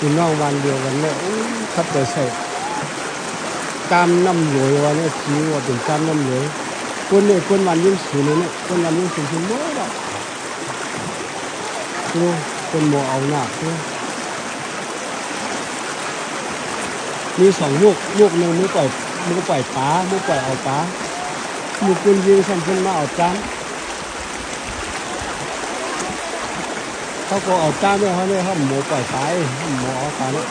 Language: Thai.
พี่น้องวันเดียวกันเนี่ยขับไปใส่กามน้ำหลวยวันนี้ชี้ว่าเป็นกามน้ำหลวยคนเนี่ยคนวันยิ่งสูงเนี่ยคนวันยิ่งสูงเมื่อแบบดูคนโมเอาหนักดูมีสองมุกหนึ่งมือปล่อยปลามือปล่อยเอาปลามือคุณยิงซ้ำขึ้นมาเอาจานเขาก็เอาจานด้วยเขาเนี่ยเขาหมูปล่อยปลาหมูเอาปลาเนี่ย